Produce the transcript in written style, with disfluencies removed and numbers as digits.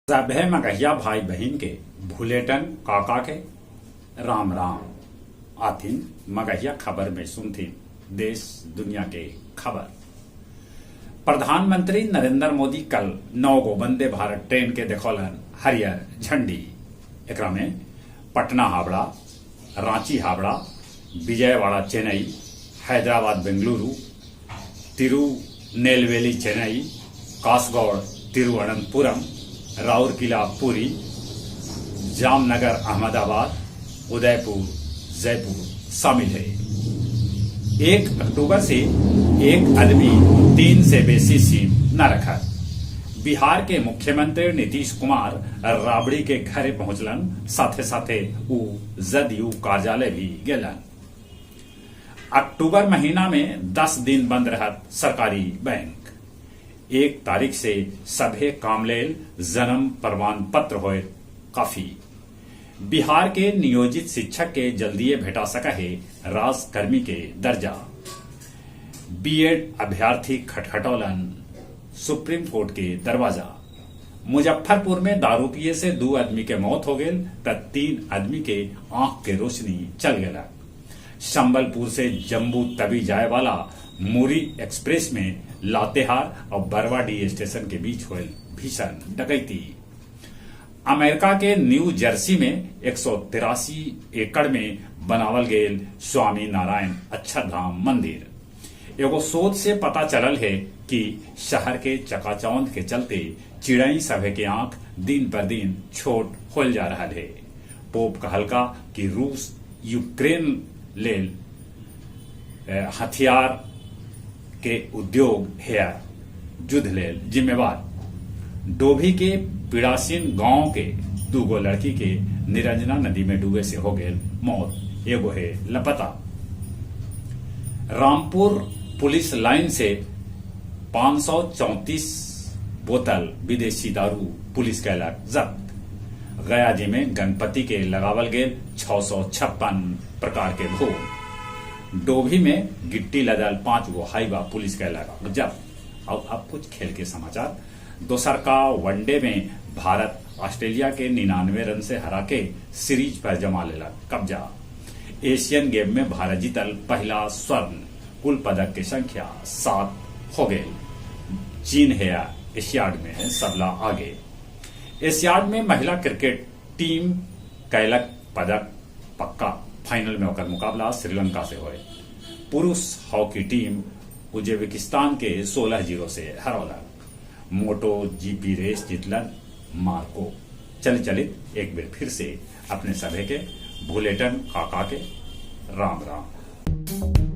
सभे मगहिया भाई बहन के भूलेटन काका के राम राम आथिन मगहिया खबर में सुनथी देश दुनिया के खबर। प्रधानमंत्री नरेंद्र मोदी कल 9 गो वंदे भारत ट्रेन के देखौलन हरियर झंडी। एकरा में पटना हावड़ा, रांची हावड़ा, विजयवाड़ा चेन्नई, हैदराबाद बेंगलुरु, तिरुनेलवेली चेन्नई, कासगौड़ तिरुवनंतपुरम, राउरकेला पुरी, जामनगर अहमदाबाद, उदयपुर जयपुर शामिल है। 1 अक्टूबर से एक आदमी 3 से बेसी सीट न रखा। बिहार के मुख्यमंत्री नीतीश कुमार राबड़ी के घरे पहुंचलन, साथे साथे उ जदयू कार्यालय भी गेलन। अक्टूबर महीना में 10 दिन बंद रहत सरकारी बैंक। 1 तारीख से सभे काम लेल जन्म प्रमाण पत्र होए काफी। बिहार के नियोजित शिक्षक के जल्दीए भेटा सका है राजकर्मी के दर्जा। बीएड अभ्यर्थी खटखटौलन सुप्रीम कोर्ट के दरवाजा। मुजफ्फरपुर में दारू पिए से 2 आदमी के मौत हो गए तब 3 आदमी के आंख के रोशनी चल गया। संबलपुर से जम्मू तवी जाए वाला मुरी एक्सप्रेस में लातेहार और बरवाडी स्टेशन के बीच हुए भीषण डकैती। अमेरिका के न्यू जर्सी में 183 एकड़ में बनावल गेल स्वामी नारायण अक्षरधाम मंदिर। एगो शोध से पता चलल है कि शहर के चकाचौंध के चलते चिड़ई सभे के आंख दिन पर दिन छोट होल जा रहा है। पोप कहलका कि रूस यूक्रेन लेल हथियार के उद्योग है युद्ध लेल जिम्मेवार। डोभी के पीड़ासीन गांव के 2 गो लड़की के निरंजना नदी में डूबे से हो गए मौत। एगो है लापता। रामपुर पुलिस लाइन से 534 बोतल विदेशी दारू पुलिस कैलक जब्त। गया जी में गणपति के लगावल गए 656 प्रकार के भोग। डोभी में गिट्टी लदल 5 गो हाईवा पुलिस कैलक जब्त। अब कुछ खेल के समाचार। दोसर का वनडे में भारत ऑस्ट्रेलिया के 99 रन से हरा के सीरीज पर जमा लेलक कब्जा। एशियन गेम में भारत जीतल पहला स्वर्ण। कुल पदक की संख्या 7 हो गई। चीन है एशियाड में है सबला आगे। एशियाड में महिला क्रिकेट टीम कैलक पदक पक्का। फाइनल में होकर मुकाबला श्रीलंका से हुए। पुरुष हॉकी टीम उज्बेकिस्तान के 16-0 से हरौलक। मोटो जीपी रेस जीतलन मार्को। चलित एक बार फिर से अपने सभे के भूलेटन काका के राम राम।